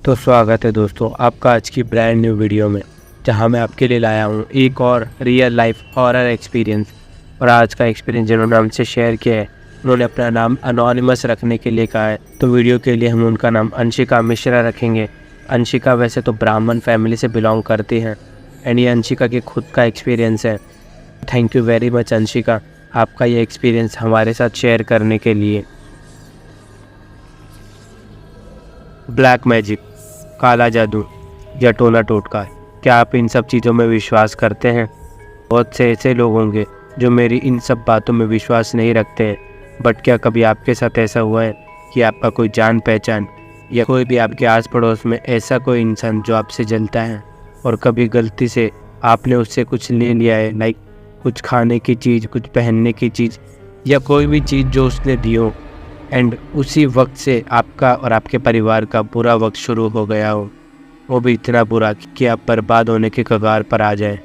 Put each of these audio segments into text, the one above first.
तो स्वागत है दोस्तों आपका आज की ब्रांड न्यू वीडियो में, जहां मैं आपके लिए लाया हूं एक और रियल लाइफ हॉरर एक्सपीरियंस। और आज का एक्सपीरियंस जिन्होंने हमसे शेयर किया है, उन्होंने अपना नाम अनोनिमस रखने के लिए कहा है। तो वीडियो के लिए हम उनका नाम अंशिका मिश्रा रखेंगे। अंशिका वैसे तो ब्राह्मण फैमिली से बिलोंग करती हैं एंड ये अंशिका के खुद का एक्सपीरियंस है। Thank you very much Anshika, आपका ये एक्सपीरियंस हमारे साथ शेयर करने के लिए। ब्लैक मैजिक, काला जादू या टोना टोटका, क्या आप इन सब चीज़ों में विश्वास करते हैं? बहुत से ऐसे लोग होंगे जो मेरी इन सब बातों में विश्वास नहीं रखते हैं, बट क्या कभी आपके साथ ऐसा हुआ है कि आपका कोई जान पहचान या कोई भी आपके आस पड़ोस में ऐसा कोई इंसान जो आपसे जलता है और कभी गलती से आपने उससे कुछ ले लिया है, लाइक कुछ खाने की चीज़, कुछ पहनने की चीज़ या कोई भी चीज़ जो उसने दी हो, एंड उसी वक्त से आपका और आपके परिवार का बुरा वक्त शुरू हो गया हो, वो भी इतना बुरा कि आप बर्बाद होने के कगार पर आ जाए?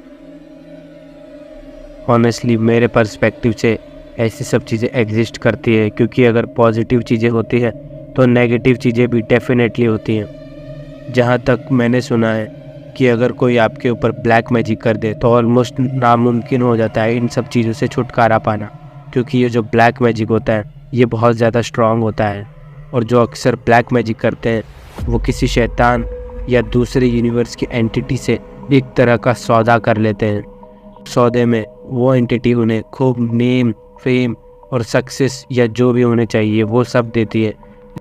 ऑनेस्टली मेरे पर्सपेक्टिव से ऐसी सब चीज़ें एग्जिस्ट करती है, क्योंकि अगर पॉजिटिव चीज़ें होती हैं तो नेगेटिव चीज़ें भी डेफिनेटली होती हैं। जहाँ तक मैंने सुना है कि अगर कोई आपके ऊपर ब्लैक मैजिक कर दे तो ऑलमोस्ट नामुमकिन हो जाता है इन सब चीज़ों से छुटकारा पाना, क्योंकि ये जो ब्लैक मैजिक होता है ये बहुत ज़्यादा स्ट्रॉन्ग होता है। और जो अक्सर ब्लैक मैजिक करते हैं वो किसी शैतान या दूसरे यूनिवर्स की एंटिटी से एक तरह का सौदा कर लेते हैं। सौदे में वो एंटिटी उन्हें खूब नेम, फेम और सक्सेस या जो भी उन्हें चाहिए वो सब देती है,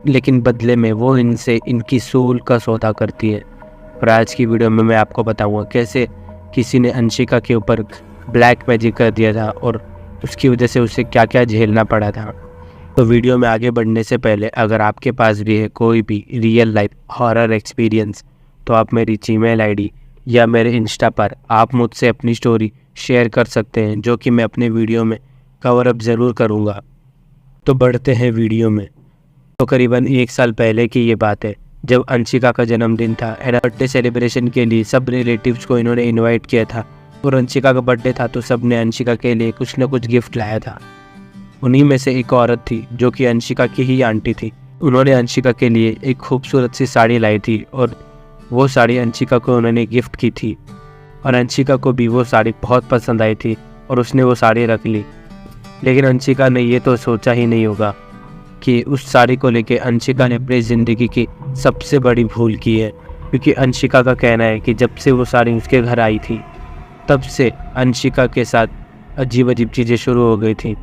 लेकिन बदले में वो इनसे इनकी सोल का सौदा करती है। और आज की वीडियो में मैं आपको बताऊंगा कैसे किसी ने अंशिका के ऊपर ब्लैक मैजिक कर दिया था और उसकी वजह से उसे क्या क्या झेलना पड़ा था। तो वीडियो में आगे बढ़ने से पहले अगर आपके पास भी है कोई भी रियल लाइफ हॉरर एक्सपीरियंस, तो आप मेरी जीमेल आईडी या मेरे इंस्टा पर आप मुझसे अपनी स्टोरी शेयर कर सकते हैं, जो कि मैं अपने वीडियो में कवर अप ज़रूर करूँगा। तो बढ़ते हैं वीडियो में। तो करीबन 1 साल पहले की ये बात है, जब अंशिका का जन्मदिन था एंड बर्थडे सेलिब्रेशन के लिए सब रिलेटिव्स को इन्होंने इन्वाइट किया था। और अंशिका का बर्थडे था तो सब ने अंशिका के लिए कुछ न कुछ गिफ्ट लाया था। उन्हीं में से एक औरत थी जो कि अंशिका की ही आंटी थी। उन्होंने अंशिका के लिए एक खूबसूरत सी साड़ी लाई थी और वो साड़ी अंशिका को उन्होंने गिफ्ट की थी। और अंशिका को भी वो साड़ी बहुत पसंद आई थी और उसने वो साड़ी रख ली। लेकिन अंशिका ने ये तो सोचा ही नहीं होगा कि उस साड़ी को लेके अंशिका ने अपनी ज़िंदगी की सबसे बड़ी भूल की है, क्योंकि अंशिका का कहना है कि जब से वो साड़ी उसके घर आई थी तब से अंशिका के साथ अजीब अजीब चीज़ें शुरू हो गई थी।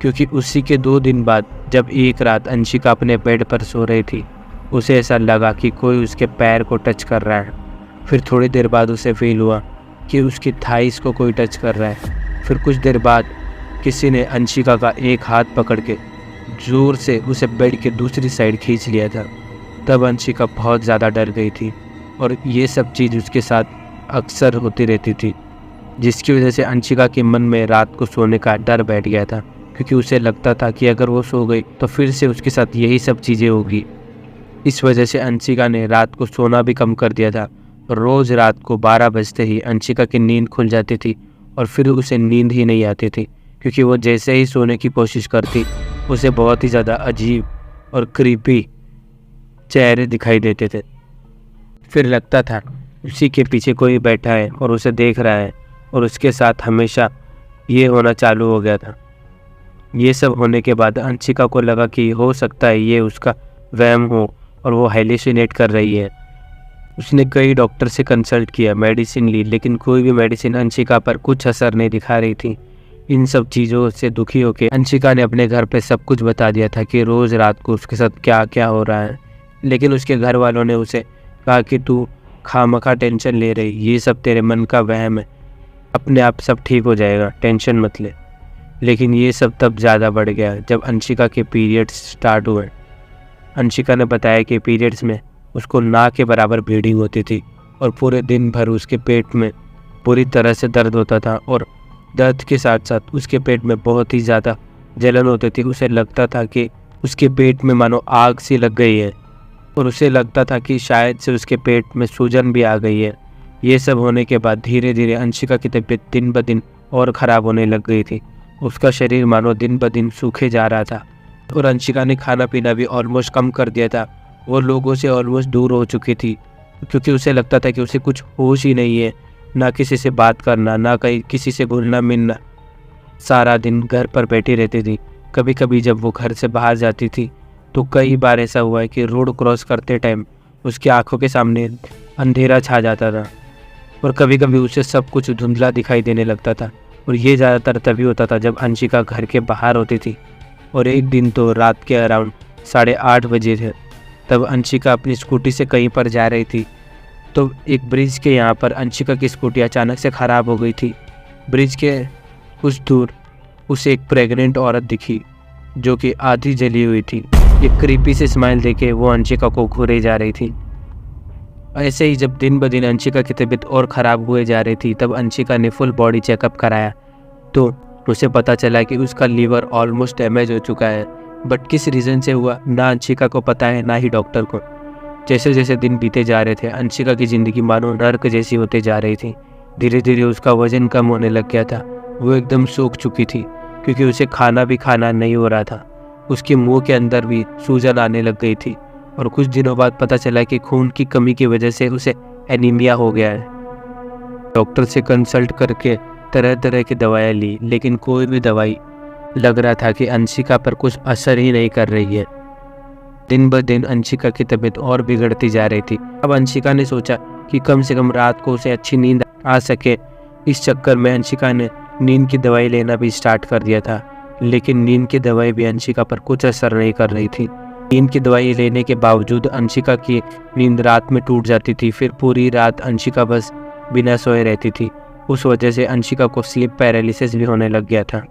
क्योंकि उसी के 2 दिन बाद जब एक रात अंशिका अपने बेड पर सो रही थी, उसे ऐसा लगा कि कोई उसके पैर को टच कर रहा है। फिर थोड़ी देर बाद उसे फील हुआ कि उसकी थाइस को कोई टच कर रहा है। फिर कुछ देर बाद किसी ने अंशिका का एक हाथ पकड़ के ज़ोर से उसे बेड के दूसरी साइड खींच लिया था। तब अंशिका बहुत ज़्यादा डर गई थी और ये सब चीज़ उसके साथ अक्सर होती रहती थी, जिसकी वजह से अंशिका के मन में रात को सोने का डर बैठ गया था, क्योंकि उसे लगता था कि अगर वो सो गई तो फिर से उसके साथ यही सब चीज़ें होगी। इस वजह से अंशिका ने रात को सोना भी कम कर दिया था। रोज़ रात को 12 बजते ही अंशिका की नींद खुल जाती थी और फिर उसे नींद ही नहीं आती थी, क्योंकि वो जैसे ही सोने की कोशिश करती उसे बहुत ही ज़्यादा अजीब और क्रीपी चेहरे दिखाई देते थे। फिर लगता था उसी के पीछे कोई बैठा है और उसे देख रहा है, और उसके साथ हमेशा ये होना चालू हो गया था। ये सब होने के बाद अंशिका को लगा कि हो सकता है ये उसका वहम हो और वो हेलुसिनेट कर रही है। उसने कई डॉक्टर से कंसल्ट किया, मेडिसिन ली, लेकिन कोई भी मेडिसिन अंशिका पर कुछ असर नहीं दिखा रही थी। इन सब चीज़ों से दुखी होकर अंशिका ने अपने घर पे सब कुछ बता दिया था कि रोज़ रात को उसके साथ क्या क्या हो रहा है। लेकिन उसके घर वालों ने उसे कहा कि तू खामखा टेंशन ले रही, ये सब तेरे मन का वहम है, अपने आप सब ठीक हो जाएगा, टेंशन मत ले। लेकिन ये सब तब ज़्यादा बढ़ गया जब अंशिका के पीरियड्स स्टार्ट हुए। अंशिका ने बताया कि पीरियड्स में उसको ना के बराबर ब्लीडिंग होती थी और पूरे दिन भर उसके पेट में पूरी तरह से दर्द होता था, और दर्द के साथ साथ उसके पेट में बहुत ही ज़्यादा जलन होती थी। उसे लगता था कि उसके पेट में मानो आग सी लग गई है और उसे लगता था कि शायद से उसके पेट में सूजन भी आ गई है। ये सब होने के बाद धीरे धीरे अंशिका की तबीयत दिन ब दिन और ख़राब होने लग गई थी। उसका शरीर मानो दिन ब दिन सूखे जा रहा था और अंशिका ने खाना पीना भी ऑलमोस्ट कम कर दिया था। वो लोगों से ऑलमोस्ट दूर हो चुकी थी, क्योंकि उसे लगता था कि उसे कुछ होश ही नहीं है, ना किसी से बात करना, ना कहीं किसी से घुलना मिलना। सारा दिन घर पर बैठी रहती थी। कभी कभी जब वो घर से बाहर जाती थी तो कई बार ऐसा हुआ है कि रोड क्रॉस करते टाइम उसकी आंखों के सामने अंधेरा छा जाता था, और कभी कभी उसे सब कुछ धुंधला दिखाई देने लगता था। और ये ज़्यादातर तभी होता था जब अंशिका घर के बाहर होती थी। और एक दिन तो रात के अराउंड 8:30 बजे थे, तब अंशिका अपनी स्कूटी से कहीं पर जा रही थी। तो एक ब्रिज के यहाँ पर अंशिका की स्कूटी अचानक से ख़राब हो गई थी। ब्रिज के कुछ दूर उसे एक प्रेग्नेंट औरत दिखी जो कि आधी जली हुई थी। एक क्रीपी से स्माइल देके वो अंशिका को घूरे जा रही थी। ऐसे ही जब दिन ब दिन अंशिका की तबीयत और ख़राब हुए जा रही थी, तब अंशिका ने फुल बॉडी चेकअप कराया तो उसे पता चला कि उसका लीवर ऑलमोस्ट डैमेज हो चुका है। बट किस रीज़न से हुआ ना अंशिका को पता है, ना ही डॉक्टर को। जैसे जैसे दिन बीते जा रहे थे, अंशिका की ज़िंदगी मानो नर्क जैसी होते जा रही थी। धीरे धीरे उसका वज़न कम होने लग गया था। वो एकदम सूख चुकी थी, क्योंकि उसे खाना भी खाना नहीं हो रहा था। उसके मुंह के अंदर भी सूजन आने लग गई थी, और कुछ दिनों बाद पता चला कि खून की कमी की वजह से उसे एनीमिया हो गया है। डॉक्टर से कंसल्ट करके तरह तरह की दवाएं ली, लेकिन कोई भी दवाई लग रहा था कि अंशिका पर कुछ असर ही नहीं कर रही है। दिन ब दिन अंशिका की तबीयत और बिगड़ती जा रही थी। अब अंशिका ने सोचा कि कम से कम रात को उसे अच्छी नींद आ सके। इस चक्कर में अंशिका ने नींद की दवाई लेना भी स्टार्ट कर दिया था, लेकिन नींद की दवाई भी अंशिका पर कुछ असर नहीं कर रही थी। नींद की दवाई लेने के बावजूद अंशिका की नींद रात में टूट जाती थी। फिर पूरी रात अंशिका बस बिना सोए रहती थी। उस वजह से अंशिका को स्लीप पैरालिसिस भी होने लग गया था।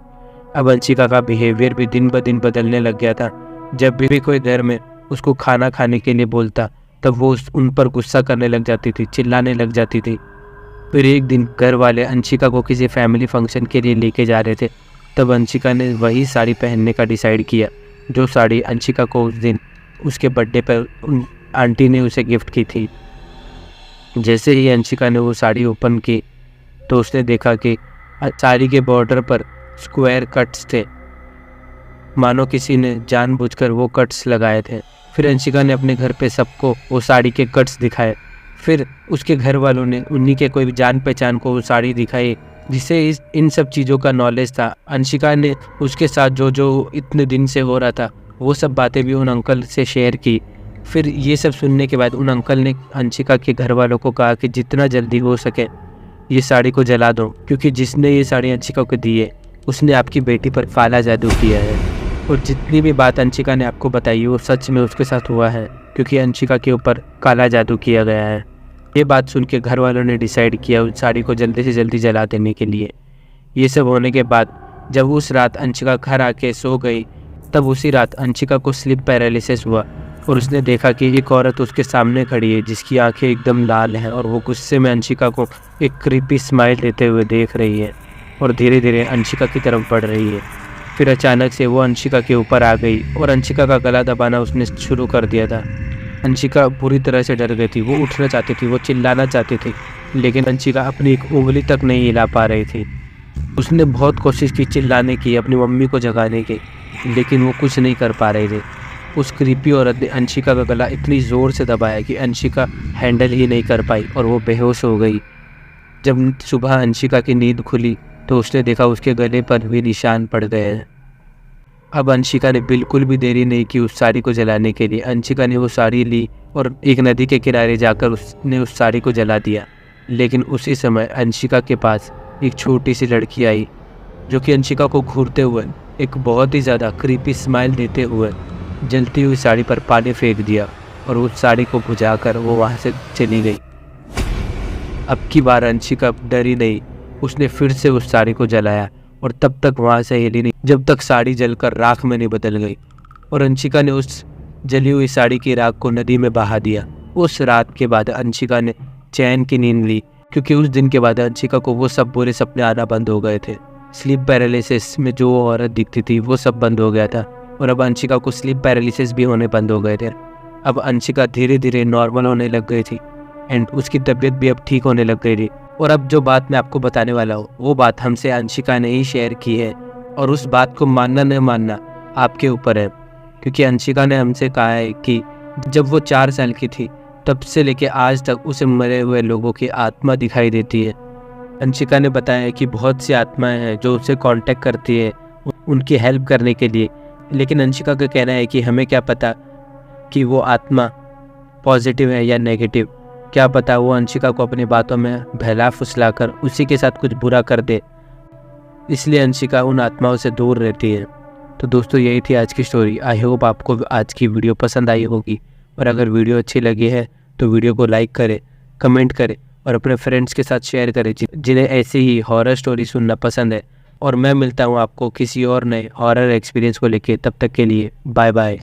अब अंशिका का बिहेवियर भी दिन ब दिन बदलने लग गया था। जब भी कोई घर में उसको खाना खाने के लिए बोलता, तब वो उन पर गुस्सा करने लग जाती थी, चिल्लाने लग जाती थी। फिर एक दिन घर वाले अंशिका को किसी फैमिली फंक्शन के लिए लेके जा रहे थे, तब अंशिका ने वही साड़ी पहनने का डिसाइड किया जो साड़ी अंशिका को उस दिन उसके बर्थडे पर आंटी ने उसे गिफ्ट की थी। जैसे ही अंशिका ने वो साड़ी ओपन की तो उसने देखा कि साड़ी के बॉर्डर पर स्क्वायर कट्स थे, मानो किसी ने जानबूझकर वो कट्स लगाए थे। फिर अंशिका ने अपने घर पे सबको वो साड़ी के कट्स दिखाए। फिर उसके घर वालों ने उन्हीं के कोई जान पहचान को वो साड़ी दिखाई, जिसे इन सब चीज़ों का नॉलेज था। अंशिका ने उसके साथ जो जो इतने दिन से हो रहा था वो सब बातें भी उन अंकल से शेयर की। फिर ये सब सुनने के बाद उन अंकल ने अंशिका के घर वालों को कहा कि जितना जल्दी हो सके ये साड़ी को जला दो, क्योंकि जिसने ये साड़ी अंशिका को दी है उसने आपकी बेटी पर काला जादू किया है। और जितनी भी बात अंशिका ने आपको बताई वो सच में उसके साथ हुआ है, क्योंकि अंशिका के ऊपर काला जादू किया गया है। ये बात सुन के घर वालों ने डिसाइड किया उस साड़ी को जल्दी से जल्दी जला देने के लिए। ये सब होने के बाद जब उस रात अंशिका घर आके सो गई, तब उसी रात अंशिका को स्लीप पैरालिसिस हुआ और उसने देखा कि एक औरत उसके सामने खड़ी है जिसकी आंखें एकदम लाल हैं, और वो गुस्से में अंशिका को एक क्रीपी स्माइल देते हुए देख रही है और धीरे धीरे अंशिका की तरफ बढ़ रही है। फिर अचानक से वो अंशिका के ऊपर आ गई और अंशिका का गला दबाना उसने शुरू कर दिया था। अंशिका पूरी तरह से डर गई थी। वो उठना चाहती थी, वो चिल्लाना चाहती थी, लेकिन अंशिका अपनी एक उंगली तक नहीं हिला पा रही थी। उसने बहुत कोशिश की चिल्लाने की, अपनी मम्मी को जगाने की, लेकिन वो कुछ नहीं कर पा रही थी। उस क्रीपी औरत ने अंशिका का गला इतनी ज़ोर से दबाया कि अंशिका हैंडल ही नहीं कर पाई और वो बेहोश हो गई। जब सुबह अंशिका की नींद खुली तो उसने देखा उसके गले पर भी निशान पड़ गए हैं। अब अंशिका ने बिल्कुल भी देरी नहीं की उस साड़ी को जलाने के लिए। अंशिका ने वो साड़ी ली और एक नदी के किनारे जाकर उसने उस साड़ी को जला दिया। लेकिन उसी समय अंशिका के पास एक छोटी सी लड़की आई जो कि अंशिका को घूरते हुए एक बहुत ही ज़्यादा क्रीपी स्माइल देते हुए जलती हुई साड़ी पर पानी फेंक दिया और उस साड़ी को बुझाकर वो वहाँ से चली गई। अब की बार अंशिका डरी नहीं, उसने फिर से उस साड़ी को जलाया और तब तक वहाँ से हिली नहीं जब तक साड़ी जलकर राख में नहीं बदल गई। और अंशिका ने उस जली हुई साड़ी की राख को नदी में बहा दिया। उस रात के बाद अंशिका ने चैन की नींद ली, क्योंकि उस दिन के बाद अंशिका को वो सब बुरे सपने आना बंद हो गए थे। स्लीप पैरालिसिस में जो औरत दिखती थी वो सब बंद हो गया था और अब अंशिका को स्लीप पैरालिसिस भी होने बंद हो गए थे। अब अंशिका धीरे धीरे नॉर्मल होने लग गई थी एंड उसकी तबीयत भी अब ठीक होने लग गई थी। और अब जो बात मैं आपको बताने वाला हूँ वो बात हमसे अंशिका ने ही शेयर की है, और उस बात को मानना न मानना आपके ऊपर है, क्योंकि अंशिका ने हमसे कहा है कि जब वो 4 साल की थी तब से लेके आज तक उसे मरे हुए लोगों की आत्मा दिखाई देती है। अंशिका ने बताया कि बहुत सी आत्माएं हैं जो उसे कांटेक्ट करती है उनकी हेल्प करने के लिए, लेकिन अंशिका का कहना है कि हमें क्या पता कि वो आत्मा पॉजिटिव है या नेगेटिव। क्या पता वो अंशिका को अपनी बातों में बहला फुसलाकर उसी के साथ कुछ बुरा कर दे, इसलिए अंशिका उन आत्माओं से दूर रहती है। तो दोस्तों यही थी आज की स्टोरी। आई होप आपको आज की वीडियो पसंद आई होगी, और अगर वीडियो अच्छी लगी है तो वीडियो को लाइक करें, कमेंट करें और अपने फ्रेंड्स के साथ शेयर करें जिन्हें ऐसी ही हॉरर स्टोरी सुनना पसंद है। और मैं मिलता हूँ आपको किसी और नए हॉरर एक्सपीरियंस को लेके। तब तक के लिए बाय बाय।